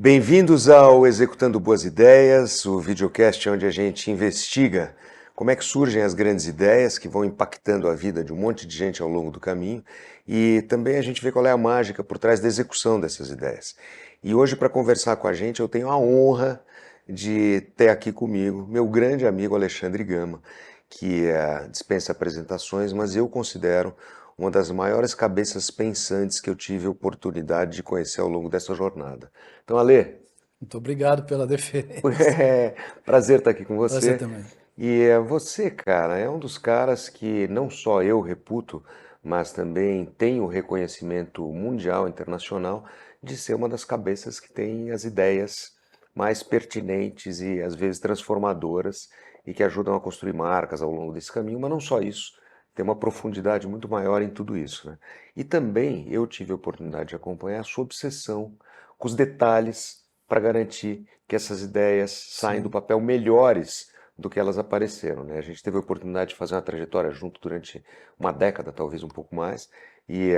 Bem-vindos ao Executando Boas Ideias, o videocast onde a gente investiga como é que surgem as grandes ideias que vão impactando a vida de um monte de gente ao longo do caminho e também a gente vê qual é a mágica por trás da execução dessas ideias. E hoje, para conversar com a gente, eu tenho a honra de ter aqui comigo meu grande amigo Alexandre Gama, que dispensa apresentações, mas eu considero uma das maiores cabeças pensantes que eu tive a oportunidade de conhecer ao longo dessa jornada. Então, Ale, Muito obrigado pela deferência. é prazer estar aqui com Prazer você. também. E você, cara, é um dos caras que não só eu reputo, mas também tem o reconhecimento mundial, internacional, de ser uma das cabeças que tem as ideias mais pertinentes e às vezes transformadoras e que ajudam a construir marcas ao longo desse caminho, mas não só isso, tem uma profundidade muito maior em tudo isso, né? E também eu tive a oportunidade de acompanhar a sua obsessão com os detalhes para garantir que essas ideias saem do Sim. papel melhores do que elas apareceram, né? A gente teve a oportunidade de fazer uma trajetória junto durante uma década, talvez um pouco mais, e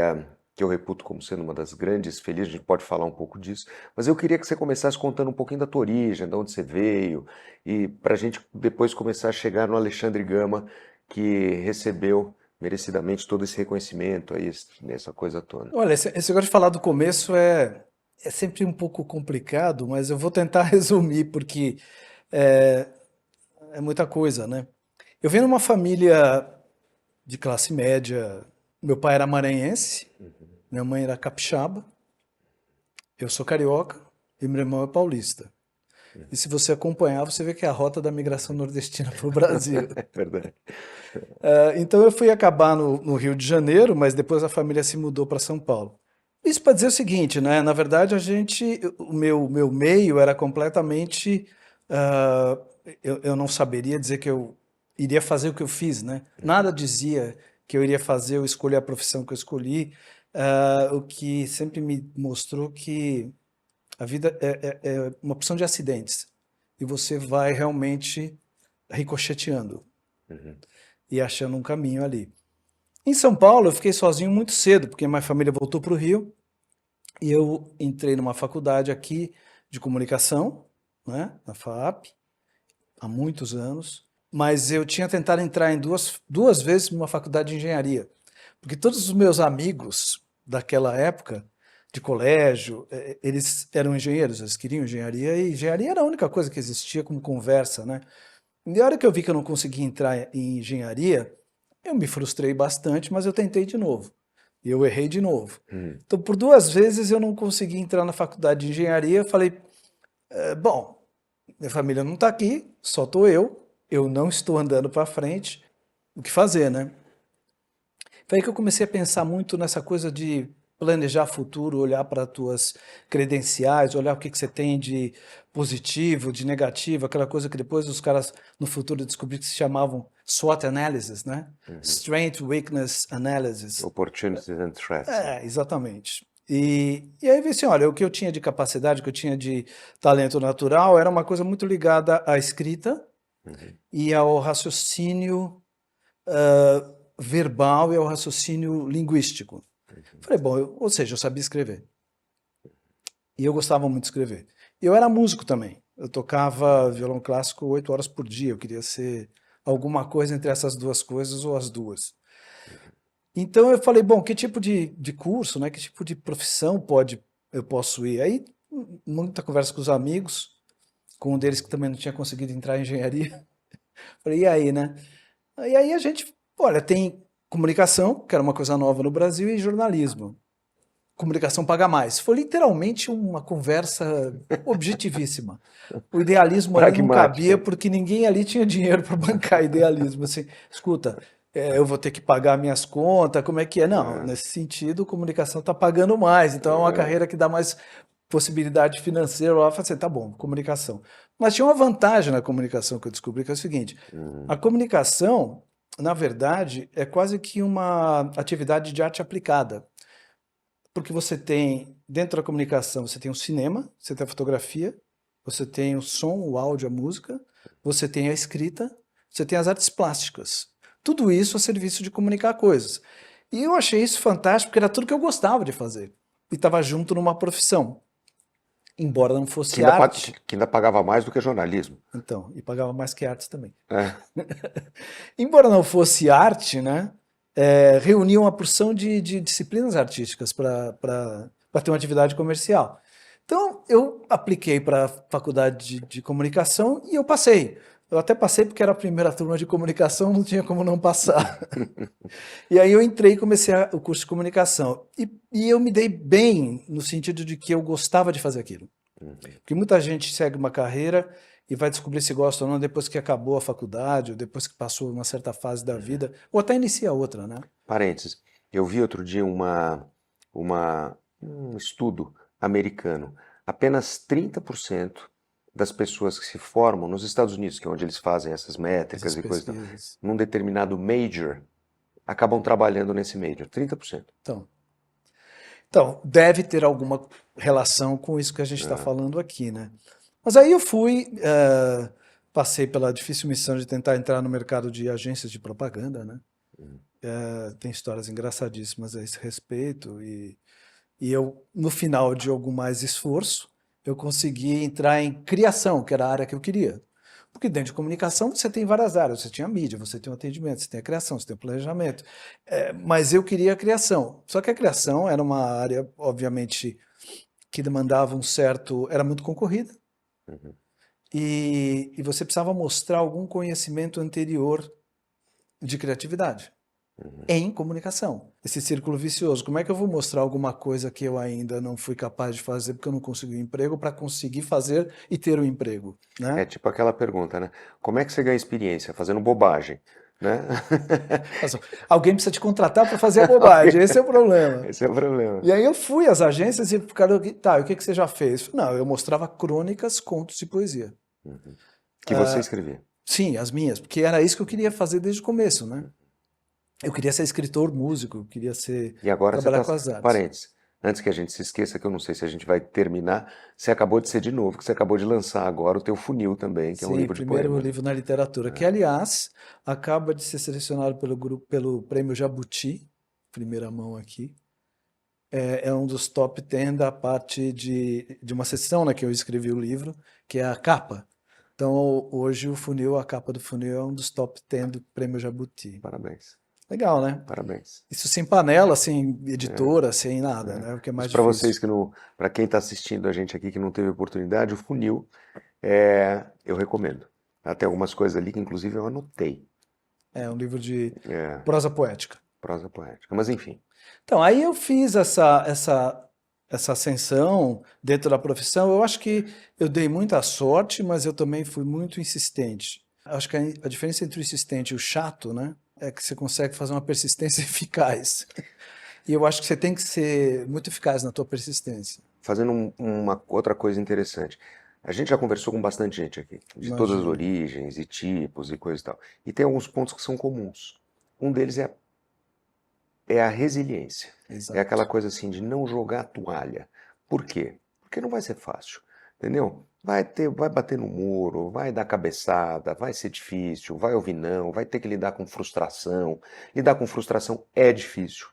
que eu reputo como sendo uma das grandes felizes, a gente pode falar um pouco disso, mas eu queria que você começasse contando um pouquinho da tua origem, de onde você veio, e para a gente depois começar a chegar no Alexandre Gama, que recebeu merecidamente todo esse reconhecimento, aí, essa coisa toda. Olha, esse negócio de falar do começo é sempre um pouco complicado, mas eu vou tentar resumir, porque é, é muita coisa, né? Eu venho numa família de classe média. Meu pai era maranhense, minha mãe era capixaba, eu sou carioca e meu irmão é paulista. E se você acompanhar, você vê que é a rota da migração nordestina para o Brasil. É verdade. Então eu fui acabar no Rio de Janeiro, mas depois a família se mudou para São Paulo. Isso para dizer o seguinte, né? Na verdade, o meu meio era completamente. ah, eu não saberia dizer que eu iria fazer o que eu fiz, né? Nada dizia que eu iria fazer ou escolher a profissão que eu escolhi, o que sempre me mostrou que a vida é uma opção de acidentes e você vai realmente ricocheteando e achando um caminho ali. Em São Paulo, eu fiquei sozinho muito cedo, porque minha família voltou para o Rio e eu entrei numa faculdade aqui de comunicação, né, na FAAP, há muitos anos, mas eu tinha tentado entrar em duas vezes numa faculdade de engenharia, porque todos os meus amigos daquela época, de colégio, eles eram engenheiros, eles queriam engenharia, e engenharia era a única coisa que existia como conversa, né? E a hora que eu vi que eu não conseguia entrar em engenharia, eu me frustrei bastante, mas eu tentei de novo. E eu errei de novo. Hum. Então, por duas vezes eu não consegui entrar na faculdade de engenharia. Eu falei, bom, minha família não está aqui, só estou eu não estou andando para frente, o que fazer, né? Foi aí que eu comecei a pensar muito nessa coisa de planejar futuro, olhar para as tuas credenciais, olhar o que você tem de positivo, de negativo, aquela coisa que depois os caras no futuro descobriram que se chamavam SWOT analysis, né? Strength, Weakness Analysis. Opportunities and threats. Exatamente. E aí, assim, olha, o que eu tinha de capacidade, o que eu tinha de talento natural era uma coisa muito ligada à escrita e ao raciocínio verbal e ao raciocínio linguístico. Falei, bom, ou seja, eu sabia escrever. E eu gostava muito de escrever. E eu era músico também. Eu tocava violão clássico 8 horas por dia. Eu queria ser alguma coisa entre essas duas coisas ou as duas. Então eu falei, bom, que tipo de curso, né? Que tipo de profissão eu posso ir? Aí, muita conversa com os amigos, com um deles que também não tinha conseguido entrar em engenharia. Falei, e aí, né? E aí a gente, olha, tem comunicação, que era uma coisa nova no Brasil, e jornalismo. Comunicação paga mais. Foi literalmente uma conversa objetivíssima. O idealismo ali não cabia Pragmática. porque ninguém ali tinha dinheiro para bancar idealismo. Assim, escuta, eu vou ter que pagar minhas contas, como é que é? Não, nesse sentido, comunicação está pagando mais, então é uma carreira que dá mais possibilidade financeira. Eu falei assim, tá bom, comunicação. Mas tinha uma vantagem na comunicação que eu descobri, que é o seguinte, a comunicação, na verdade, é quase que uma atividade de arte aplicada. Porque você tem, dentro da comunicação, você tem o cinema, você tem a fotografia, você tem o som, o áudio, a música, você tem a escrita, você tem as artes plásticas. Tudo isso a serviço de comunicar coisas. E eu achei isso fantástico, porque era tudo que eu gostava de fazer. E estava junto numa profissão. embora não Que fosse ainda, arte. que ainda pagava mais do que jornalismo. Então, e pagava mais que artes também. É. Embora não fosse arte, né, reunia uma porção de disciplinas artísticas para ter uma atividade comercial. Então, eu apliquei para a faculdade de comunicação e eu passei. Eu até passei porque era a primeira turma de comunicação, não tinha como não passar. E aí eu entrei e comecei o curso de comunicação. E eu me dei bem no sentido de que eu gostava de fazer aquilo. Porque muita gente segue uma carreira e vai descobrir se gosta ou não depois que acabou a faculdade, ou depois que passou uma certa fase da vida, ou até inicia outra, né? Parênteses. Eu vi outro dia um estudo americano. Apenas 30% das pessoas que se formam nos Estados Unidos, que é onde eles fazem essas Essas métricas e coisas, pesquisas. num determinado major, acabam trabalhando nesse major. 30%. Então, deve ter alguma relação com isso que a gente está É. falando aqui, né? Mas aí eu fui, passei pela difícil missão de tentar entrar no mercado de agências de propaganda, né? Tem histórias engraçadíssimas a esse respeito e eu, no final de algum mais esforço, eu consegui entrar em criação, que era a área que eu queria. Porque dentro de comunicação você tem várias áreas, você tinha a mídia, você tem o atendimento, você tem a criação, você tem o planejamento. Mas eu queria a criação. Só que a criação era uma área, obviamente, que demandava um certo... Era muito concorrida. Uhum. E você precisava mostrar algum conhecimento anterior de criatividade em comunicação. Esse círculo vicioso. Como é que eu vou mostrar alguma coisa que eu ainda não fui capaz de fazer porque eu não consegui um emprego para conseguir fazer e ter um emprego, É né? tipo aquela pergunta, né? Como é que você ganha experiência? Fazendo bobagem, né? Alguém precisa te contratar para fazer a bobagem, esse é o problema. Esse é o problema. E aí eu fui às agências e ficaram, tá, o que que você já fez? Não, eu mostrava crônicas, contos e poesia. Que você escrevia. Sim, as minhas, porque era isso que eu queria fazer desde o começo, né? Eu queria ser escritor, músico, eu queria E agora você trabalhar está. com as artes. Parênteses. Antes que a gente se esqueça, que eu não sei se a gente vai terminar, você acabou de ser de novo, que você acabou de lançar agora o teu Funil também, que é um Sim, livro de primeiro poemas. livro na literatura, que aliás acaba de ser selecionado pelo grupo, pelo Prêmio Jabuti, primeira mão aqui. É um dos top 10 da parte de uma sessão, né, que eu escrevi o livro, que é a capa. Então hoje o funil, a capa do funil é um dos top 10 do Prêmio Jabuti. Parabéns. Legal, né? Parabéns. Isso sem panela, sem editora, sem nada, né? O que é Isso mais para vocês difícil. que não. Para quem está assistindo a gente aqui que não teve oportunidade, o Funil eu recomendo. Tem algumas coisas ali que inclusive eu anotei. É um livro de É, prosa poética. prosa poética. Mas enfim. Então, aí eu fiz essa ascensão dentro da profissão. Eu acho que eu dei muita sorte, mas eu também fui muito insistente. Acho que a diferença entre o insistente e o chato, né, é que você consegue fazer uma persistência eficaz. E eu acho que você tem que ser muito eficaz na tua persistência. Fazendo uma outra coisa interessante. A gente já conversou com bastante gente aqui, de todas as Imagino. origens e tipos e coisa e tal. E tem alguns pontos que são comuns. Um deles é a resiliência. É aquela Exato. coisa assim de não jogar a toalha. Por quê? Porque não vai ser fácil, entendeu? Vai bater no muro, vai dar cabeçada, vai ser difícil, vai ouvir não, vai ter que lidar com frustração. Lidar com frustração é difícil,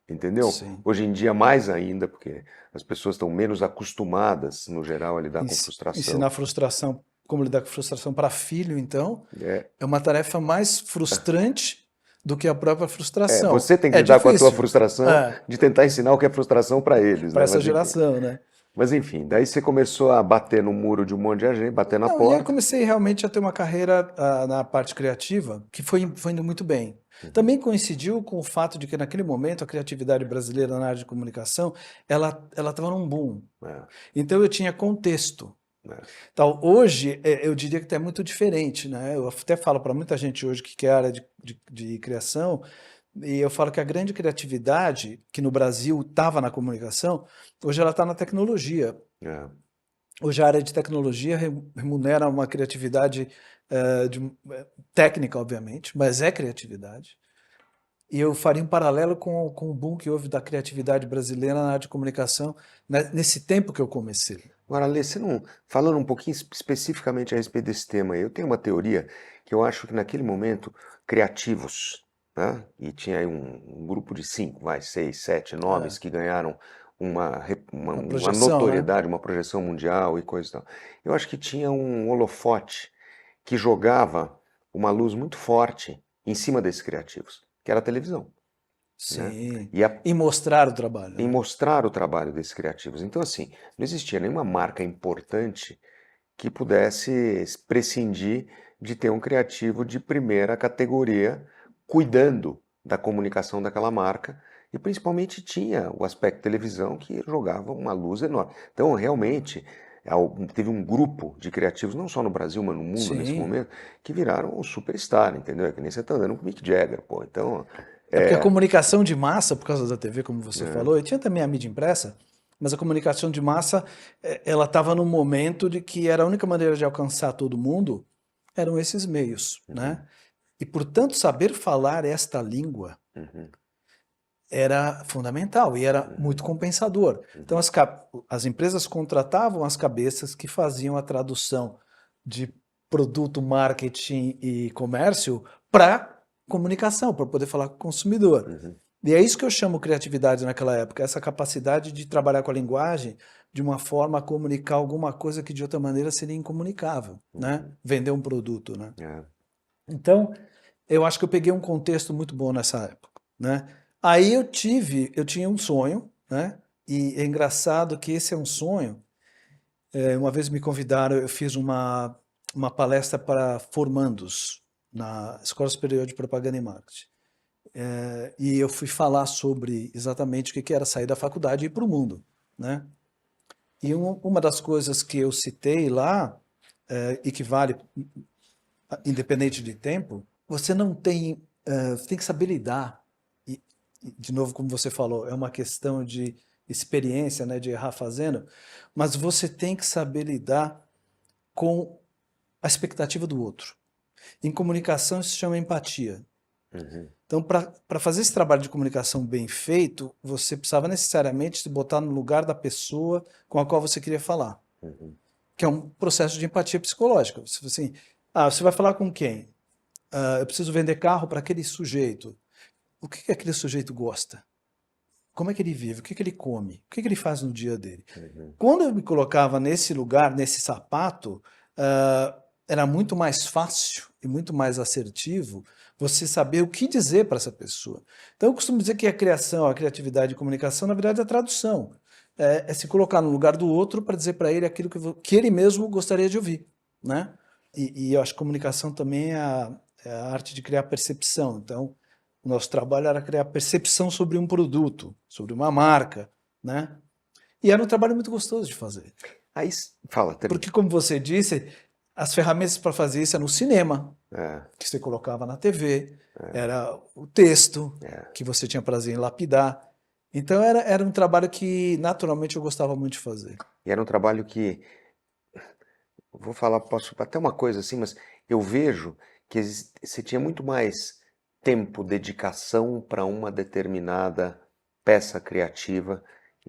entendeu? Sim. Hoje em dia mais ainda, porque as pessoas estão menos acostumadas, no geral, a lidar com Ensinar frustração. frustração, como lidar com frustração para filho, então, É, é uma tarefa mais frustrante do que a própria frustração. você tem que É lidar com a tua difícil. frustração de tentar ensinar o que é frustração para eles, Para né? essa geração, né? Mas enfim, daí você começou a bater no muro de um monte de gente, bater na Não, e aí eu porta. comecei realmente a ter uma carreira na parte criativa que foi indo muito bem. Também coincidiu com o fato de que naquele momento a criatividade brasileira na área de comunicação, ela estava num boom. É, Então eu tinha contexto. é. Então, hoje, eu diria que é muito diferente, né? Eu até falo para muita gente hoje que quer área de criação, e eu falo que a grande criatividade, que no Brasil estava na comunicação, hoje ela está na tecnologia. É. Hoje a área de tecnologia remunera uma criatividade técnica, obviamente, mas é criatividade. E eu faria um paralelo com o boom que houve da criatividade brasileira na área de comunicação, né, nesse tempo que eu comecei. Agora, Lê, você não, falando um pouquinho especificamente a respeito desse tema aí, eu tenho uma teoria que eu acho que naquele momento, criativos, né, e tinha aí um grupo de 5, 6, 7 nomes que ganharam Uma uma projeção, né? notoriedade, uma projeção mundial e coisa e tal. Eu acho que tinha um holofote que jogava uma luz muito forte em cima desses criativos, que era a televisão, né? Sim. E E mostrar o trabalho, em né? mostrar o trabalho desses criativos. Então, assim, não existia nenhuma marca importante que pudesse prescindir de ter um criativo de primeira categoria cuidando da comunicação daquela marca e principalmente tinha o aspecto televisão que jogava uma luz enorme. Então, realmente, teve um grupo de criativos, não só no Brasil, mas no mundo nesse Sim. momento, que viraram um superstar, entendeu? É que nem você tá andando com o Mick Jagger, pô. Então, É porque a é, comunicação de massa, por causa da TV, como você falou, e tinha também a mídia impressa, mas a comunicação de massa, ela estava num momento de que era a única maneira de alcançar todo mundo eram esses meios, uhum, né? E, portanto, saber falar esta língua uhum, era fundamental e era uhum, muito compensador. Então, uhum, as empresas contratavam as cabeças que faziam a tradução de produto, marketing e comércio para comunicação, para poder falar com o consumidor. uhum, E é isso que eu chamo criatividade naquela época, essa capacidade de trabalhar com a linguagem de uma forma a comunicar alguma coisa que de outra maneira seria incomunicável, né? uhum, Vender um produto, né? é, Então, eu acho que eu peguei um contexto muito bom nessa época, né? Aí eu tinha um sonho, né? E é engraçado que esse é um sonho. Uma vez me convidaram, eu fiz uma palestra para formandos na Escola Superior de Propaganda e Marketing. E eu fui falar sobre exatamente o que era sair da faculdade e ir para o mundo, né? E uma das coisas que eu citei lá, e que vale independente de tempo, você não tem, você tem que saber lidar. De novo, como você falou, é uma questão de experiência, né, de errar fazendo, mas você tem que saber lidar com a expectativa do outro. Em comunicação, isso se chama empatia. uhum, Então, para fazer esse trabalho de comunicação bem feito, você precisava necessariamente se botar no lugar da pessoa com a qual você queria falar, uhum, que é um processo de empatia psicológica. Você, assim, você vai falar com quem? Eu preciso vender carro para aquele sujeito. O que que aquele sujeito gosta? Como é que ele vive? O que que ele come? O que que ele faz no dia dele? uhum, Quando eu me colocava nesse lugar, nesse sapato, era muito mais fácil e muito mais assertivo você saber o que dizer para essa pessoa. Então, eu costumo dizer que a criação, a criatividade e a comunicação, na verdade, é a tradução. É se colocar no lugar do outro para dizer para ele aquilo que ele mesmo gostaria de ouvir, né? E eu acho que comunicação também é a arte de criar percepção. Então, o nosso trabalho era criar percepção sobre um produto, sobre uma marca, né? E era um trabalho muito gostoso de fazer. Aí, fala, termina. Porque, como você disse, as ferramentas para fazer isso eram no cinema, É, que você colocava na TV, era o texto, é. que você tinha prazer em lapidar. Então, era um trabalho que, naturalmente, eu gostava muito de fazer. E era um trabalho que, vou falar, posso até uma coisa assim, mas eu vejo que você tinha muito mais tempo, dedicação para uma determinada peça criativa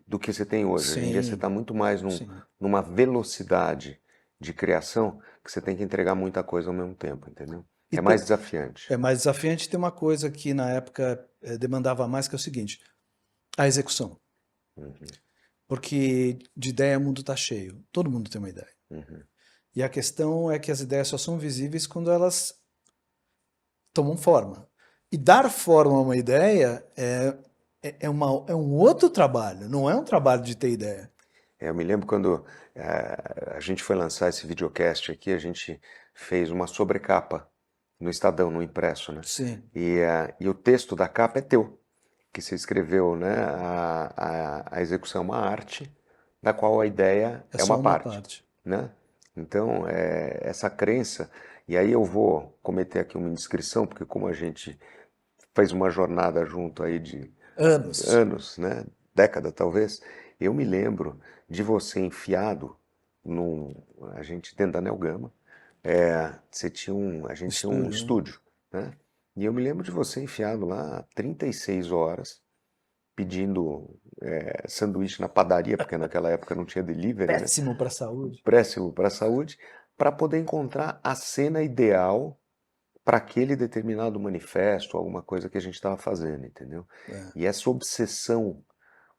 do que você tem hoje. Hoje em dia você Sim, está muito mais sim. numa velocidade de criação que você tem que entregar muita coisa ao mesmo tempo, entendeu? E É mais desafiante. é mais desafiante ter uma coisa que, na época, demandava mais, que é o seguinte, a execução. Uhum, Porque de ideia o mundo está cheio. Todo mundo tem uma ideia. uhum. E a questão é que as ideias só são visíveis quando elas tomam forma. E dar forma a uma ideia é um outro trabalho, não é um trabalho de ter ideia. Eu me lembro quando a gente foi lançar esse videocast aqui, a gente fez uma sobrecapa no Estadão, no impresso, né? Sim, E o texto da capa é teu, que você escreveu, né? A execução é uma arte, da qual a ideia é é uma só uma parte, parte. né? Então, essa crença, e aí eu vou cometer aqui uma indiscrição, porque como a gente fez uma jornada junto aí de Anos. anos, né? Década talvez, eu me lembro de você enfiado num, a gente dentro da Nelgama, a gente tinha um Estúdio, né? estúdio, né? E eu me lembro de você enfiado lá 36 horas pedindo sanduíche na padaria, porque naquela época não tinha delivery, né? Péssimo para a saúde. Péssimo para a saúde, para poder encontrar a cena ideal para aquele determinado manifesto, alguma coisa que a gente estava fazendo, entendeu? É. E essa obsessão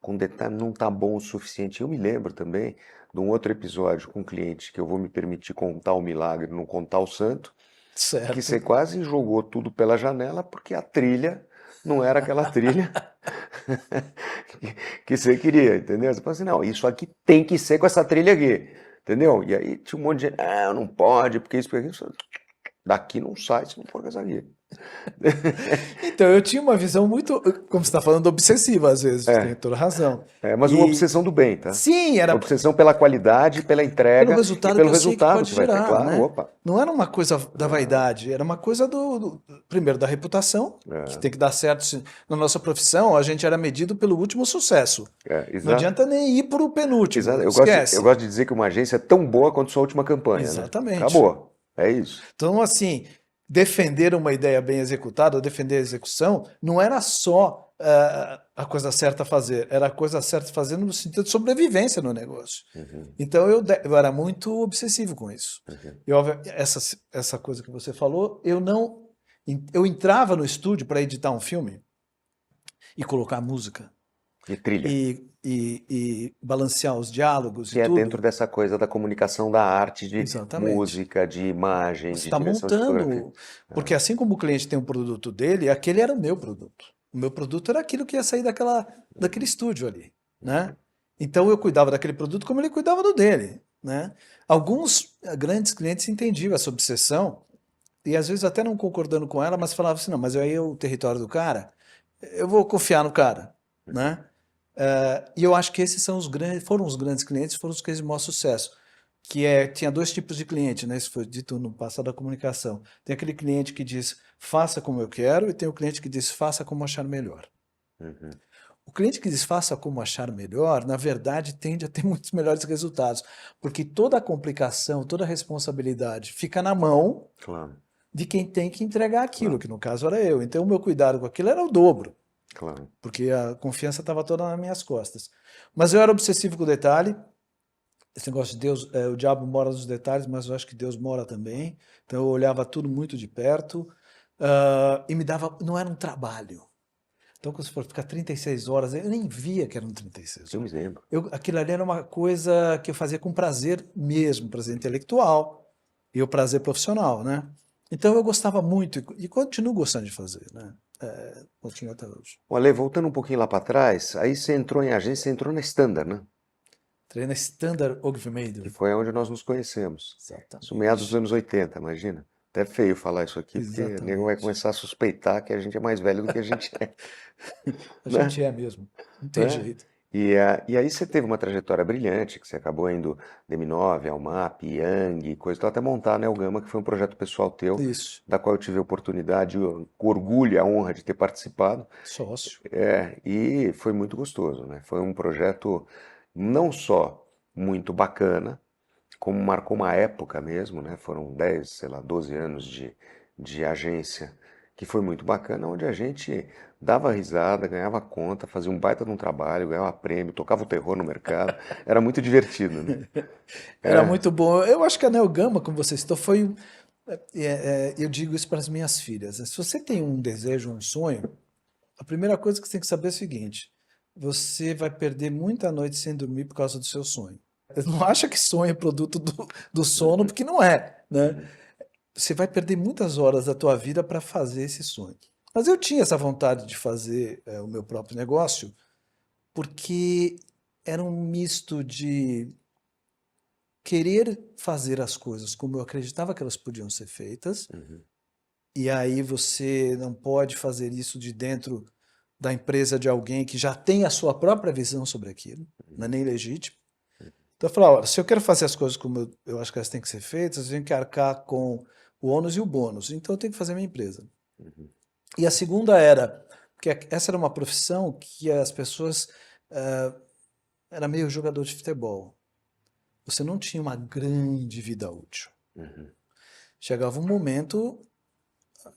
com detalhe não está bom o suficiente. Eu me lembro também de um outro episódio com um cliente que eu vou me permitir contar o milagre, não contar o santo, que Certo. você quase jogou tudo pela janela porque a trilha não era aquela trilha que você queria, entendeu? Você fala assim, não, isso aqui tem que ser com essa trilha aqui, entendeu? E aí tinha um monte de gente, não pode, porque isso, porque aquilo. Daqui não sai se não for com essa aqui. Então, eu tinha uma visão muito, como você está falando, obsessiva às vezes, tem toda razão. Mas uma E obsessão do bem, tá? sim, era Obsessão pela qualidade, pela pelo entrega e resultado que pelo eu sei que resultado pode que vai ter, gerar, claro, né? opa. Não era uma coisa da vaidade, era uma coisa primeiro, da reputação, que tem que dar certo. Na nossa profissão, a gente era medido pelo último sucesso. Não Exato. adianta nem ir para o penúltimo, Exato. Eu esquece. gosto de dizer que uma agência é tão boa quanto sua última campanha, né? Exatamente. Acabou. É isso. Então, assim, defender uma ideia bem executada, ou defender a execução, não era só a coisa certa a fazer, era a coisa certa a fazer no sentido de sobrevivência no negócio. Então eu era muito obsessivo com isso. Essa coisa que você falou, eu entrava no estúdio para editar um filme e colocar música E trilha. e balancear os diálogos Que e é tudo. dentro dessa coisa da comunicação da arte, de Exatamente. música, de imagem, Você de está direção de fotografia. montando, porque assim como o cliente tem um produto dele, aquele era o meu produto. O meu produto era aquilo que ia sair daquele estúdio ali, né? Então eu cuidava daquele produto como ele cuidava do dele, né? Alguns grandes clientes entendiam essa obsessão e às vezes até não concordando com ela, mas falavam assim, não, mas aí é o território do cara, eu vou confiar no cara, né? E eu acho que esses foram os grandes clientes, foram os que mostram sucesso. Tinha dois tipos de cliente, né? Isso foi dito no passado da comunicação. Tem aquele cliente que diz, faça como eu quero, e tem o cliente que diz, faça como achar melhor. O cliente que diz, faça como achar melhor, na verdade, tende a ter muitos melhores resultados, porque toda a complicação, toda a responsabilidade fica na mão Claro, de quem tem que entregar aquilo, que no caso era eu. Então o meu cuidado com aquilo era o dobro, claro. porque a confiança estava toda nas minhas costas. Mas eu era obsessivo com o detalhe. Esse negócio de Deus, o diabo mora nos detalhes, mas eu acho que Deus mora também. Então eu olhava tudo muito de perto e me dava, não era um trabalho. Então quando você for ficar 36 horas, eu nem via que eram 36 Eu me horas. lembro. Aquilo ali era uma coisa que eu fazia com prazer mesmo, prazer intelectual e o prazer profissional, né? Então eu gostava muito e continuo gostando de fazer, né? Continuo até hoje. Ale, voltando um pouquinho lá para trás, aí você entrou em agência, você entrou na Standard, né? Entrei na Standard Ogilvy. Que foi onde nós nos conhecemos. Exatamente. Isso meados dos anos 80, imagina. Até feio falar isso aqui, porque o nego vai começar a suspeitar que a gente é mais velho do que a gente é. A gente é mesmo, não tem jeito. E aí você teve uma trajetória brilhante, que você acabou indo DM9, Almap, Yang, coisa e tal, até montar a Nelgama, que foi um projeto pessoal teu, Isso. da qual eu tive a oportunidade, o orgulho e a honra de ter participado. Sócio. E foi muito gostoso, né? Foi um projeto não só muito bacana, como marcou uma época mesmo, né? Foram 10, sei lá, 12 anos de agência, que foi muito bacana, onde a gente dava risada, ganhava conta, fazia um baita de um trabalho, ganhava prêmio, tocava o terror no mercado. Era muito divertido, né? Era muito bom. Eu acho que a Neogama, como você citou, foi. Eu digo isso para as minhas filhas. Se você tem um desejo, um sonho, a primeira coisa que você tem que saber é o seguinte: você vai perder muita noite sem dormir por causa do seu sonho. Não acha que sonho é produto do sono, porque não é, né? Você vai perder muitas horas da tua vida para fazer esse sonho. Mas eu tinha essa vontade de fazer o meu próprio negócio, porque era um misto de querer fazer as coisas como eu acreditava que elas podiam ser feitas, e aí você não pode fazer isso de dentro da empresa de alguém que já tem a sua própria visão sobre aquilo, não é nem legítimo. Então eu falei, olha, se eu quero fazer as coisas como eu acho que elas têm que ser feitas, eu tenho que arcar com o ônus e o bônus, então eu tenho que fazer a minha empresa. E a segunda era, porque essa era uma profissão que as pessoas, era meio jogador de futebol. Você não tinha uma grande vida útil. Chegava um momento,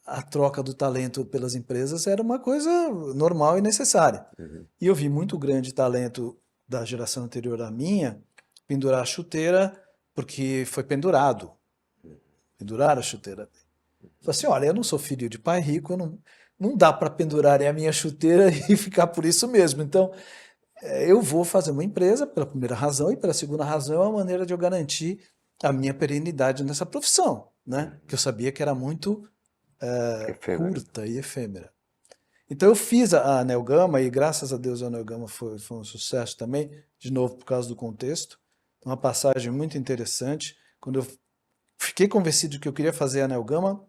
a troca do talento pelas empresas era uma coisa normal e necessária. E eu vi muito grande talento da geração anterior à minha pendurar a chuteira porque foi pendurado. Penduraram a chuteira. Falei assim, olha, eu não sou filho de pai rico, não dá para pendurar a minha chuteira e ficar por isso mesmo. Então, eu vou fazer uma empresa pela primeira razão e pela segunda razão é uma maneira de eu garantir a minha perenidade nessa profissão, né? Que eu sabia que era muito Efêmero. curta e efêmera. Então eu fiz a Anel Gama e graças a Deus a Anel Gama foi um sucesso também, de novo por causa do contexto. Uma passagem muito interessante. Quando eu fiquei convencido de que eu queria fazer a Anel Gama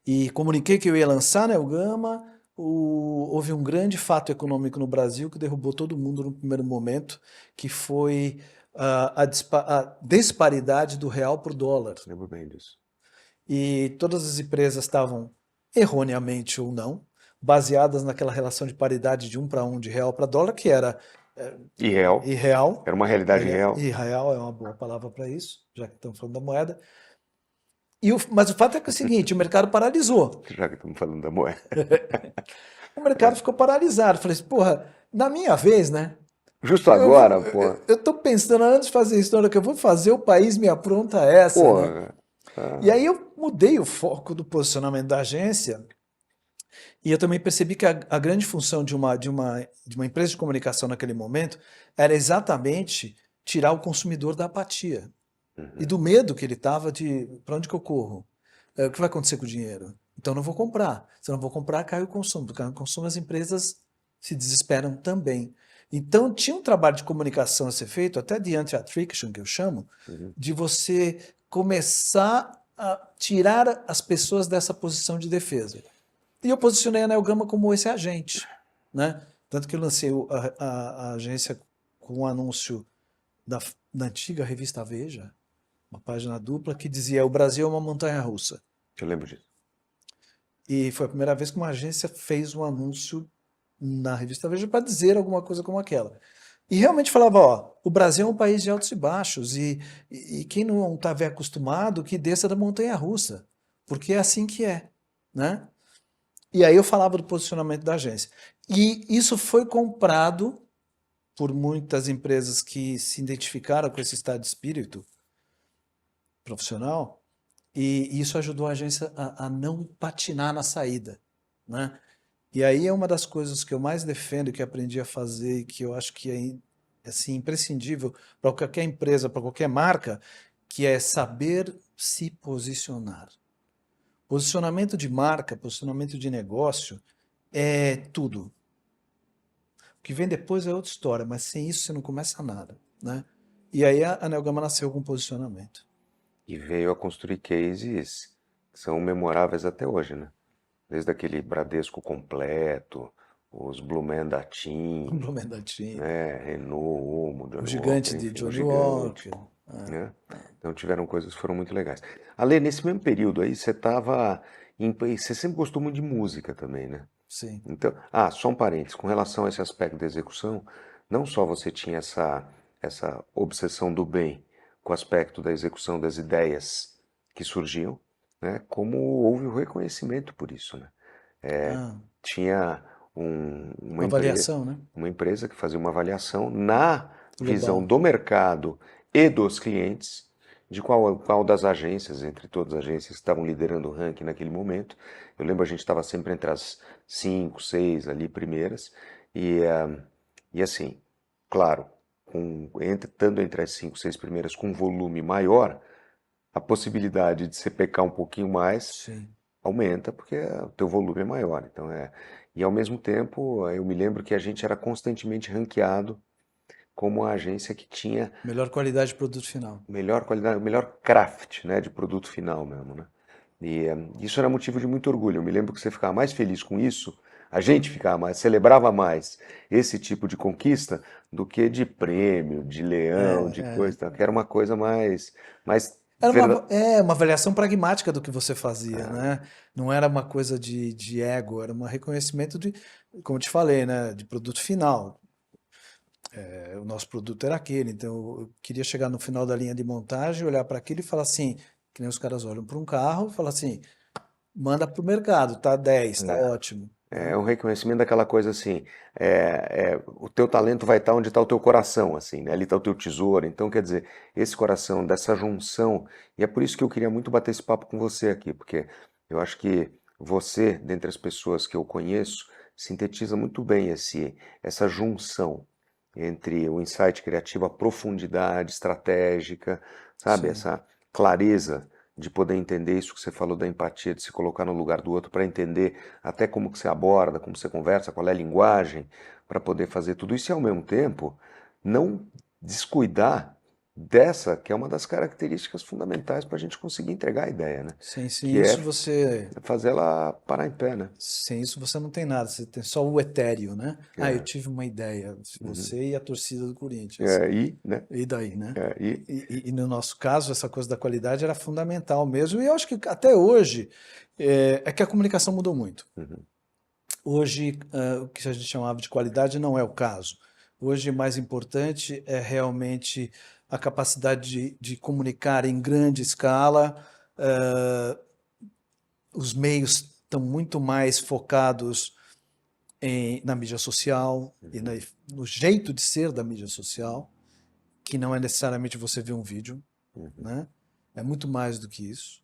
e comuniquei que eu ia lançar a Anel Gama, houve um grande fato econômico no Brasil que derrubou todo mundo no primeiro momento, que foi a disparidade do real para o dólar. Lembro bem disso. E todas as empresas estavam, erroneamente ou não, baseadas naquela relação de paridade de 1 para 1 de real para dólar, que era Irreal. irreal. Era uma realidade real. Irreal é uma boa palavra para isso, já que estamos falando da moeda. Mas o fato é que é o seguinte, o mercado paralisou. Já que estamos falando da moeda. O mercado ficou paralisado. Falei assim, porra, na minha vez, né? Justo Eu, agora, vou- pô. eu tô pensando antes de fazer isso, na hora que eu vou fazer, o país me apronta essa, Pô, né? E aí eu mudei o foco do posicionamento da agência e eu também percebi que a grande função de uma empresa de comunicação naquele momento era exatamente tirar o consumidor da apatia e do medo que ele estava de para onde que eu corro? O que vai acontecer com o dinheiro? Então eu não vou comprar. Se eu não vou comprar, cai o consumo. Cai o consumo, as empresas se desesperam também. Então tinha um trabalho de comunicação a ser feito, até de anti-attrition, que eu chamo, de você começar a tirar as pessoas dessa posição de defesa. E eu posicionei a Neogama como esse agente, né? Tanto que eu lancei a agência com um anúncio da antiga revista Veja, uma página dupla que dizia: o Brasil é uma montanha-russa. eu lembro disso. E foi a primeira vez que uma agência fez um anúncio na revista Veja para dizer alguma coisa como aquela. E realmente falava, ó, o Brasil é um país de altos e baixos e quem não está acostumado que desça da montanha-russa, porque é assim que é, né? E aí eu falava do posicionamento da agência. E isso foi comprado por muitas empresas que se identificaram com esse estado de espírito profissional e isso ajudou a agência a não patinar na saída, né? E aí é uma das coisas que eu mais defendo, que aprendi a fazer e que eu acho que é assim, imprescindível para qualquer empresa, para qualquer marca, que é saber se posicionar. Posicionamento de marca, posicionamento de negócio é tudo. O que vem depois é outra história, mas sem isso você não começa nada, né? E aí a Neogama nasceu com posicionamento. E veio a construir cases que são memoráveis até hoje, né? Desde aquele Bradesco completo, os Blue Man da TIM, Complementinho. né? Renault, Omo, O Johnny gigante Walker, de enfim, o Johnny gigante, Walker. né? Então tiveram coisas que foram muito legais. Ale, nesse mesmo período aí, você estava você sempre gostou muito de música também, né? Sim. Então, só um parênteses, com relação a esse aspecto da execução, não só você tinha essa obsessão do bem com o aspecto da execução das ideias que surgiam, né? Como houve o reconhecimento por isso, né? Ah, Tinha uma avaliação, né? uma empresa que fazia uma avaliação na visão Global. do mercado e dos clientes de qual das agências, entre todas as agências que estavam liderando o ranking naquele momento. Eu lembro a gente estava sempre entre as 5, 6 ali primeiras e assim, claro, estando entre as 5, 6 primeiras com um volume maior, a possibilidade de você pecar um pouquinho mais Sim. aumenta porque o teu volume é maior. Então e ao mesmo tempo, eu me lembro que a gente era constantemente ranqueado como a agência que tinha Melhor qualidade de produto final. melhor qualidade, melhor craft, né, de produto final mesmo, né? E isso era motivo de muito orgulho. Eu me lembro que você ficava mais feliz com isso, a gente ficava mais, celebrava mais esse tipo de conquista do que de prêmio, de leão, de coisa, que era uma coisa mais Era verda- uma avaliação pragmática do que você fazia, né? Não era uma coisa de ego, era um reconhecimento de, como eu te falei, né? De produto final. O nosso produto era aquele, então eu queria chegar no final da linha de montagem, olhar para aquilo e falar assim, que nem os caras olham para um carro e falar assim, manda para o mercado, tá 10, tá ótimo, né? É um reconhecimento daquela coisa assim, o teu talento vai estar onde está o teu coração, assim, né? Ali está o teu tesouro. Então, quer dizer, esse coração, dessa junção, e é por isso que eu queria muito bater esse papo com você aqui, porque eu acho que você, dentre as pessoas que eu conheço, sintetiza muito bem essa junção entre o insight criativo, a profundidade estratégica, sabe? Sim. Essa clareza de poder entender isso que você falou da empatia, de se colocar no lugar do outro para entender até como que você aborda, como você conversa, qual é a linguagem, para poder fazer tudo isso e ao mesmo tempo não descuidar dessa que é uma das características fundamentais para a gente conseguir entregar a ideia, né? Sim, Que sim, é isso você. fazer ela parar em pé, né? Sem isso você não tem nada, você tem só o etéreo, né? Ah, eu É, tive uma ideia, uhum. você e a torcida do Corinthians. Né? E daí, né? É, E no nosso caso, essa coisa da qualidade era fundamental mesmo. E eu acho que até hoje é que a comunicação mudou muito. uhum, Hoje, o que a gente chamava de qualidade não é o caso. Hoje, o mais importante é realmente a capacidade de comunicar em grande escala. eh, os meios estão muito mais focados na mídia social e uhum, no jeito de ser da mídia social, que não é necessariamente você ver um vídeo, uhum, né? É muito mais do que isso.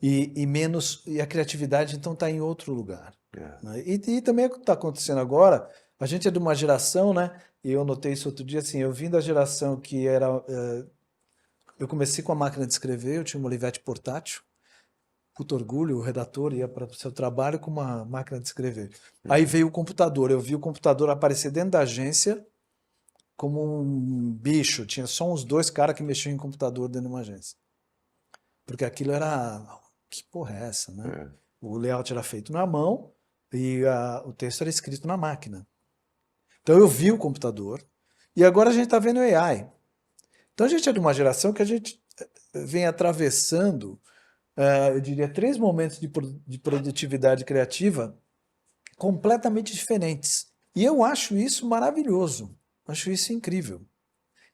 E a criatividade então está em outro lugar, é, né? E também o que está acontecendo agora, a gente é de uma geração, né? E eu notei isso outro dia, assim, eu vim da geração que era, eu comecei com a máquina de escrever, eu tinha uma Olivetti portátil, puto orgulho, o redator ia para o seu trabalho com uma máquina de escrever. Aí uhum, veio o computador, eu vi o computador aparecer dentro da agência como um bicho, tinha só uns dois caras que mexiam em computador dentro de uma agência. Porque aquilo era, que porra é essa, né? é, O layout era feito na mão e o texto era escrito na máquina. Então eu vi o computador e agora a gente está vendo AI. Então a gente é de uma geração que a gente vem atravessando, eu diria, três momentos de produtividade criativa completamente diferentes. E eu acho isso maravilhoso, acho isso incrível.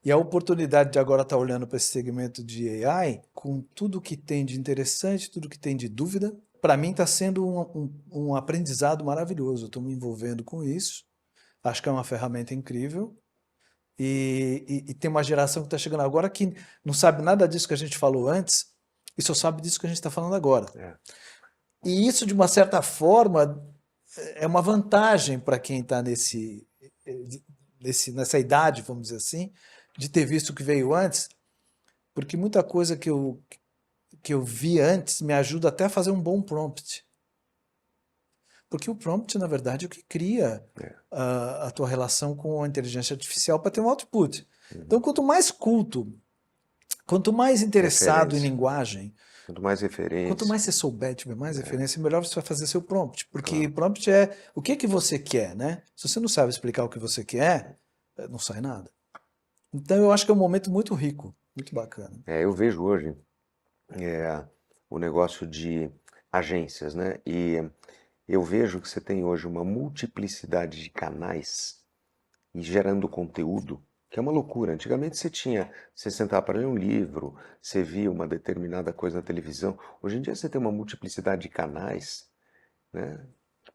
E a oportunidade de agora estar olhando para esse segmento de AI, com tudo que tem de interessante, tudo que tem de dúvida, para mim está sendo um aprendizado maravilhoso. Eu estou me envolvendo com isso, acho que é uma ferramenta incrível. E tem uma geração que está chegando agora que não sabe nada disso que a gente falou antes e só sabe disso que a gente está falando agora. é. E isso, de uma certa forma, é uma vantagem para quem está nessa idade, vamos dizer assim, de ter visto o que veio antes, porque muita coisa que eu vi antes me ajuda até a fazer um bom prompt. Porque o prompt, na verdade, é o que cria É. a tua relação com a inteligência artificial para ter um output. Então, Uhum. quanto mais culto, quanto mais interessado em Referência. linguagem, Quanto mais quanto referência, mais você souber, tiver mais é, referência, melhor você vai fazer seu prompt. Porque claro. prompt é o que você quer, né? Se você não sabe explicar o que você quer, não sai nada. Então eu acho que é um momento muito rico, muito bacana. É, eu vejo hoje o negócio de agências, né? E eu vejo que você tem hoje uma multiplicidade de canais e gerando conteúdo, que é uma loucura. Antigamente você sentava para ler um livro, você via uma determinada coisa na televisão. Hoje em dia você tem uma multiplicidade de canais, né?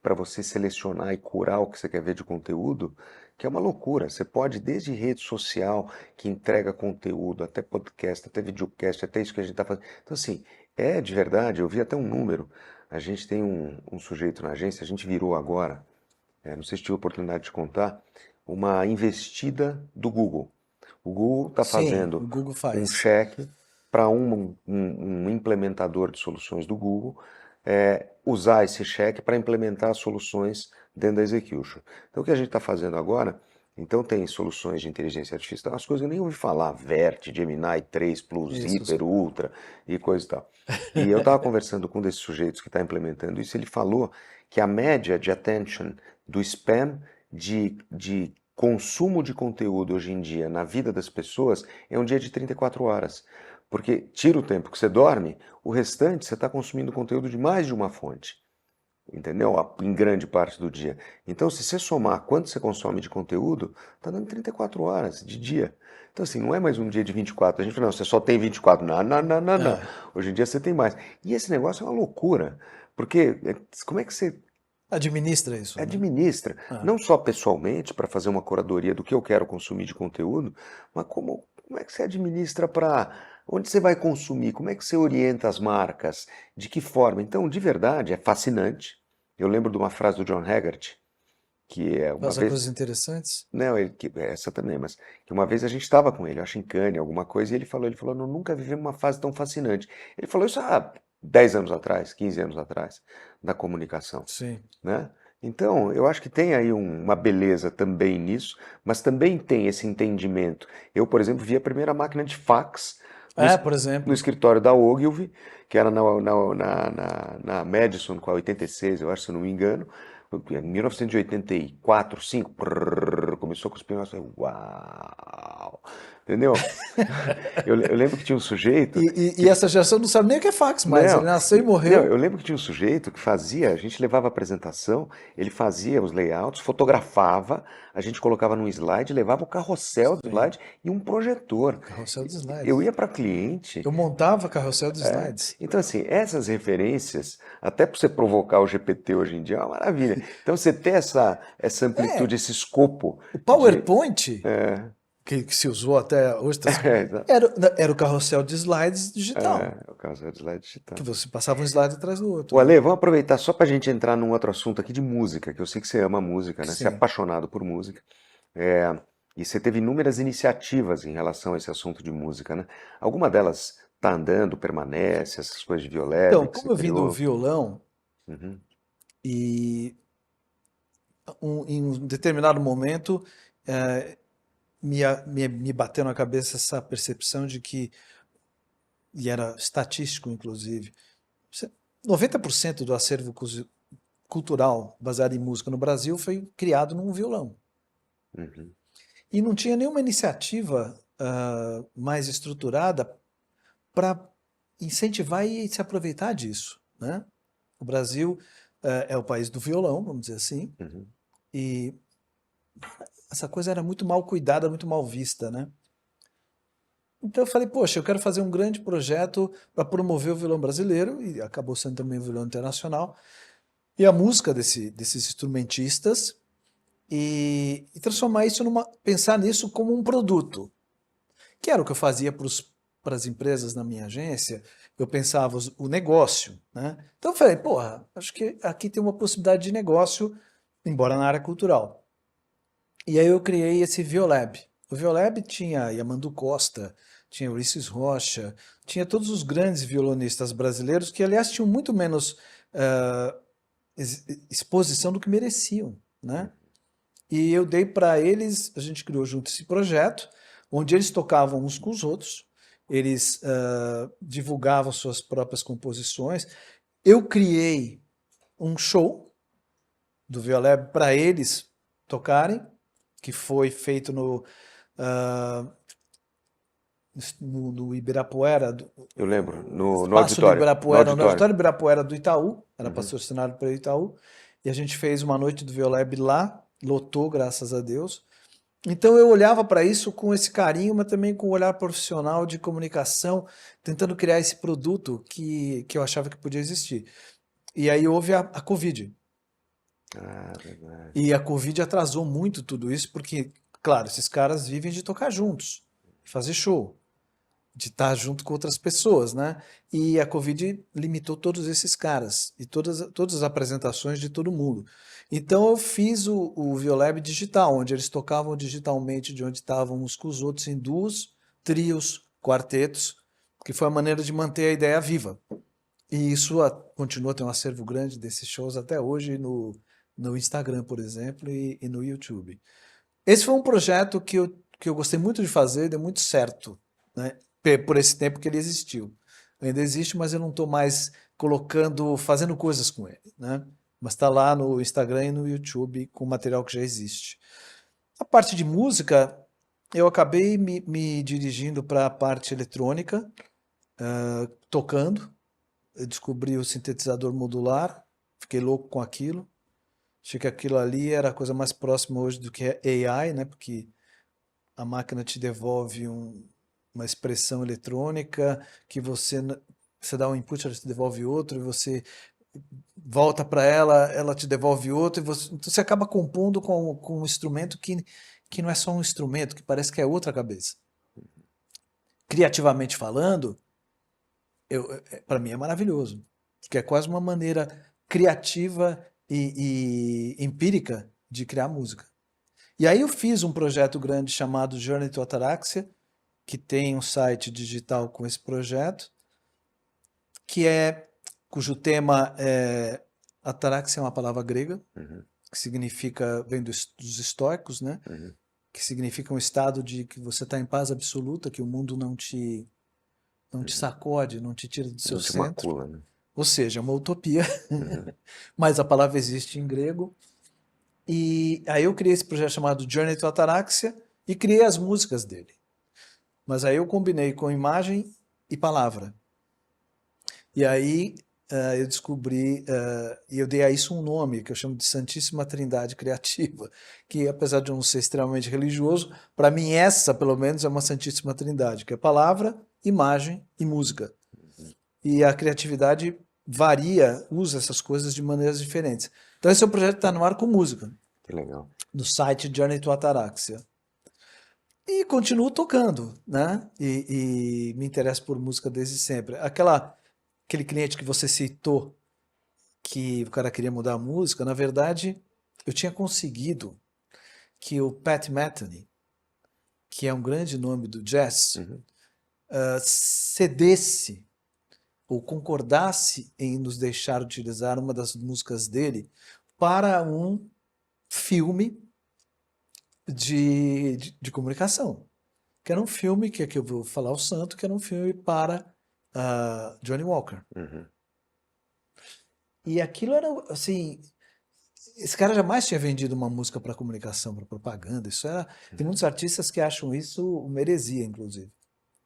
Para você selecionar e curar o que você quer ver de conteúdo, que é uma loucura. Você pode, desde rede social, que entrega conteúdo, até podcast, até videocast, até isso que a gente está fazendo. Então, assim, é de verdade, eu vi até um número. A gente tem um sujeito na agência, a gente virou agora, não sei se tive a oportunidade de contar, uma investida do Google. O Google está Sim, fazendo o Google um faz. cheque para um implementador de soluções do Google usar esse cheque para implementar as soluções dentro da Execution. Então, o que a gente está fazendo agora, então tem soluções de inteligência artificial, as coisas que eu nem ouvi falar, Vert, Gemini 3 Plus, Isso. Hyper, Ultra e coisa e tal. E eu estava conversando com um desses sujeitos que está implementando isso, ele falou que a média de attention do spam de consumo de conteúdo hoje em dia na vida das pessoas é um dia de 34 horas. Porque tira o tempo que você dorme, o restante você está consumindo conteúdo de mais de uma fonte, entendeu? Em grande parte do dia. Então, se você somar quanto você consome de conteúdo, está dando 34 horas de dia. Então, assim, não é mais um dia de 24. A gente fala, não, você só tem 24. Não, não, não, não, não. É. Hoje em dia você tem mais. E esse negócio é uma loucura. Porque como é que você Administra isso, né? administra, É. não só pessoalmente, para fazer uma curadoria do que eu quero consumir de conteúdo, mas como é que você administra para onde você vai consumir, como é que você orienta as marcas, de que forma. Então, de verdade, é fascinante. Eu lembro de uma frase do John Haggart, que é uma Passa vez. coisas interessantes. Não, essa também, mas que uma vez a gente estava com ele, acho em Cannes, alguma coisa, e ele falou, "Não, nunca vivemos uma fase tão fascinante." Ele falou isso há 10 anos atrás, 15 anos atrás, da comunicação, Sim. né? Então, eu acho que tem aí uma beleza também nisso, mas também tem esse entendimento. Eu, por exemplo, vi a primeira máquina de fax no, É, es- por no exemplo. escritório da Ogilvy, que era na Madison com a 86, eu acho, se eu não me engano, em 1984, 5, começou com os pinhões, uau, entendeu? Eu lembro que tinha um sujeito E que essa geração não sabe nem o que é fax mais. Ele não, nasceu e não, morreu. eu lembro que tinha um sujeito que fazia, a gente levava a apresentação, ele fazia os layouts, fotografava, a gente colocava num slide, levava o carrossel do Sim. slide e um projetor. Carrossel de Eu slides. ia para cliente. Eu montava carrossel de slides. Então, assim, essas referências, até para você provocar o GPT hoje em dia, é uma maravilha. Então, você ter essa É, amplitude, esse escopo o de. PowerPoint, É, que se usou até hoje, exato. era o carrossel de slides digital. O caso do slide Que digital. você passava um slide atrás do O outro, né? Ale, vamos aproveitar só para a gente entrar num outro assunto aqui de música, que eu sei que você ama música, né? Você é Sim. apaixonado por música. É, e você teve inúmeras iniciativas em relação a esse assunto de música, né? Alguma delas tá andando, permanece, essas coisas de Então, violab que você como eu vim do criou? violão Uhum, e em um determinado momento me bateu na cabeça essa percepção de que, e era estatístico inclusive, 90% do acervo cultural baseado em música no Brasil foi criado num violão. uhum, E não tinha nenhuma iniciativa mais estruturada para incentivar e se aproveitar disso, né? O Brasil é o país do violão, vamos dizer assim, uhum. e essa coisa era muito mal cuidada, muito mal vista, né? Então eu falei, poxa, eu quero fazer um grande projeto para promover o violão brasileiro, e acabou sendo também o violão internacional, e a música desses instrumentistas, e transformar isso pensar nisso como um produto, que era o que eu fazia para as empresas na minha agência. Eu pensava o negócio, né? Então eu falei, porra, acho que aqui tem uma possibilidade de negócio, embora na área cultural. E aí eu criei esse Violab. O Violab tinha Yamandu Costa, tinha Ulisses Rocha, tinha todos os grandes violonistas brasileiros que, aliás, tinham muito menos ah, exposição do que mereciam, né? E eu dei para eles, a gente criou junto esse projeto, onde eles tocavam uns com os outros, eles divulgavam suas próprias composições. Eu criei um show do Violab para eles tocarem, que foi feito ah, no Ibirapuera, Eu lembro, no espaço do auditório, no Ibirapuera, no auditório. auditório Ibirapuera do Itaú, era Uhum. patrocinado pelo Itaú, e a gente fez uma noite do Violab lá, lotou, graças a Deus. Então eu olhava para isso com esse carinho, mas também com um olhar profissional de comunicação, tentando criar esse produto que eu achava que podia existir. E aí houve a Covid. Ah, verdade. E a Covid atrasou muito tudo isso, porque, claro, esses caras vivem de tocar juntos, fazer show, de estar junto com outras pessoas, né? E a Covid limitou todos esses caras e todas as apresentações de todo mundo. Então eu fiz o Violab digital, onde eles tocavam digitalmente de onde estavam uns com os outros em duos, trios, quartetos, que foi a maneira de manter a ideia viva. E isso continua a ter um acervo grande desses shows até hoje no Instagram, por exemplo, e no YouTube. Esse foi um projeto que eu gostei muito de fazer, deu muito certo, né? Por esse tempo que ele existiu. Ainda existe, mas eu não estou mais fazendo coisas com ele, né? Mas está lá no Instagram e no YouTube com material que já existe. A parte de música, eu acabei me dirigindo para a parte eletrônica, tocando. Eu descobri o sintetizador modular, fiquei louco com aquilo. Achei que aquilo ali era a coisa mais próxima hoje do que é AI, né? Porque a máquina te devolve uma expressão eletrônica que você dá um input, ela te devolve outro, e você volta para ela, ela te devolve outro, então você acaba compondo com um instrumento que não é só um instrumento, que parece que é outra cabeça. Criativamente falando, para mim é maravilhoso, porque é quase uma maneira criativa e empírica de criar música. E aí eu fiz um projeto grande chamado Journey to Ataraxia, que tem um site digital com esse projeto, cujo tema é Ataraxia é uma palavra grega, que significa, vem dos estoicos, né? Que significa um estado de que você está em paz absoluta, que o mundo não te sacode, não te tira do seu Não te centro. macula, né? Ou seja, é uma utopia, mas a palavra existe em grego. E aí eu criei esse projeto chamado Journey to Ataraxia e criei as músicas dele. Mas aí eu combinei com imagem e palavra. E aí eu descobri, e eu dei a isso um nome, que eu chamo de Santíssima Trindade Criativa, que apesar de eu não ser extremamente religioso, para mim essa, pelo menos, é uma Santíssima Trindade, que é palavra, imagem e música. E a criatividade varia, usa essas coisas de maneiras diferentes. Então esse é o projeto que está no ar com música. Que legal. No site Journey to Ataraxia. E continuo tocando, né? E me interesso por música desde sempre. Aquele cliente que você citou, que o cara queria mudar a música, na verdade, eu tinha conseguido que o Pat Metheny, que é um grande nome do jazz, cedesse ou concordasse em nos deixar utilizar uma das músicas dele para um filme de comunicação. Que era um filme, que aqui eu vou falar o santo, que era um filme para Johnny Walker. E aquilo era, assim, esse cara jamais tinha vendido uma música para comunicação, para propaganda. Tem muitos artistas que acham isso uma heresia, inclusive.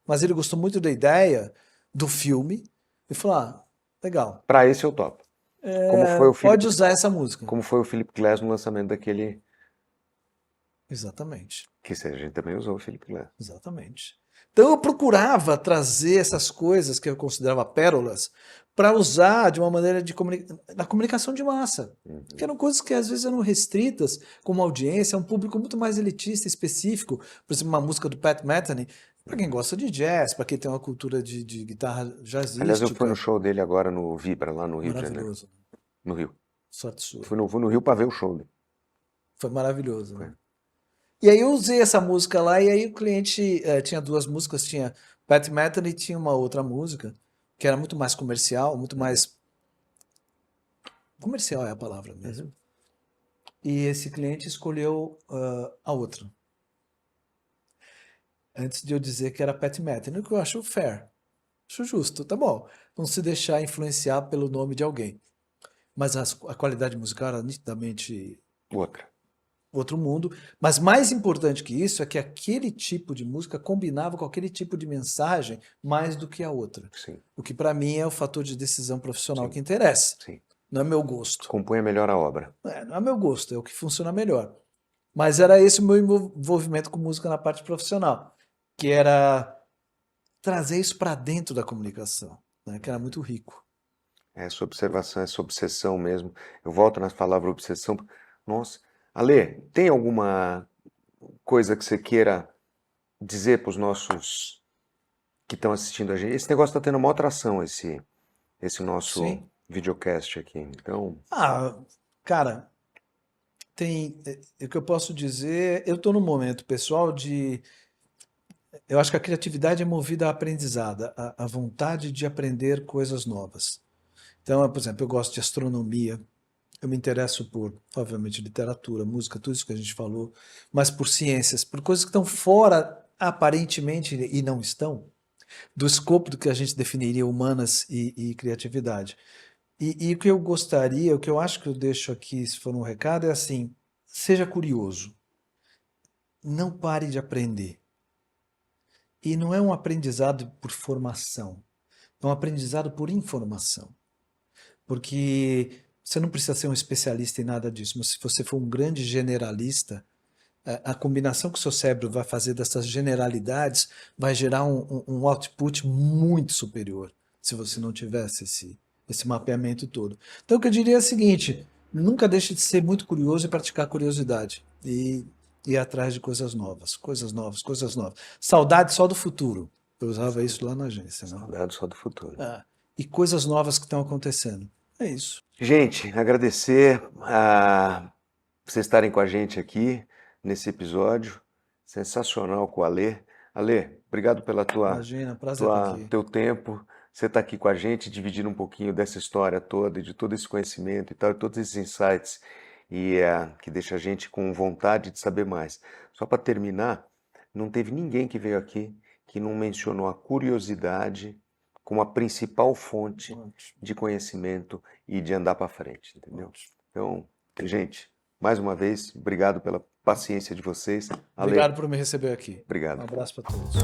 Mas ele gostou muito da ideia do filme e falou, legal. Para esse eu topo. Como foi o pode usar essa música. Como foi o Philip Glass no lançamento daquele... Exatamente. Que a gente também usou o Philip Glass. Exatamente. Então eu procurava trazer essas coisas que eu considerava pérolas para usar de uma maneira na comunicação de massa. Que eram coisas que às vezes eram restritas como audiência, a um público muito mais elitista, específico. Por exemplo, uma música do Pat Metheny, para quem gosta de jazz, para quem tem uma cultura de guitarra jazzística. Aliás, eu fui no show dele agora no Vibra, lá no Rio de Janeiro. Maravilhoso. No Rio. Sorte sua. Fui no Rio para ver o show dele. Foi maravilhoso, né? E aí eu usei essa música lá, e aí o cliente tinha duas músicas, tinha Pat Metheny e tinha uma outra música, que era muito mais comercial, muito mais... Comercial é a palavra mesmo. E esse cliente escolheu a outra. Antes de eu dizer que era Pat Metheny, o que eu acho fair. Acho justo, tá bom. Não se deixar influenciar pelo nome de alguém. Mas a qualidade musical era nitidamente... outro mundo, mas mais importante que isso é que aquele tipo de música combinava com aquele tipo de mensagem mais do que a outra. Sim. O que para mim é o fator de decisão profissional Sim. que interessa. Sim. Não é meu gosto. Compunha melhor a obra. Não é meu gosto, é o que funciona melhor. Mas era esse o meu envolvimento com música na parte profissional, que era trazer isso para dentro da comunicação, né, que era muito rico. Essa observação, essa obsessão mesmo. Eu volto na palavra obsessão. Nossa... Ale, tem alguma coisa que você queira dizer para os nossos que estão assistindo a gente? Esse negócio está tendo uma outra atração, esse nosso videocast aqui. Então... cara, o que eu posso dizer, eu estou num momento pessoal eu acho que a criatividade é movida à aprendizada, à vontade de aprender coisas novas. Então, por exemplo, eu gosto de astronomia, eu me interesso por, obviamente, literatura, música, tudo isso que a gente falou, mas por ciências, por coisas que estão fora, aparentemente, e não estão, do escopo do que a gente definiria humanas e criatividade. E o que eu gostaria, o que eu acho que eu deixo aqui, se for um recado, é assim, seja curioso. Não pare de aprender. E não é um aprendizado por formação, é um aprendizado por informação. Porque... você não precisa ser um especialista em nada disso, mas se você for um grande generalista, a combinação que o seu cérebro vai fazer dessas generalidades vai gerar um output muito superior, se você não tivesse esse mapeamento todo. Então o que eu diria é o seguinte, nunca deixe de ser muito curioso e praticar curiosidade. E ir atrás de coisas novas, coisas novas, coisas novas. Saudade só do futuro. Eu usava isso lá na agência. Não? Saudade só do futuro. E coisas novas que estão acontecendo. É isso. Gente, agradecer. vocês estarem com a gente aqui nesse episódio sensacional com o Alê. Alê, obrigado pela Imagina, prazer estar aqui. teu tempo. Você está aqui com a gente, dividindo um pouquinho dessa história toda, e de todo esse conhecimento e tal, todos esses insights, e que deixa a gente com vontade de saber mais. Só para terminar, não teve ninguém que veio aqui que não mencionou a curiosidade como a principal fonte Ótimo, de conhecimento e de andar para frente, entendeu? ótimo. Então, gente, mais uma vez, obrigado pela paciência de vocês. Ale, Obrigado por me receber aqui. Um obrigado. abraço para todos.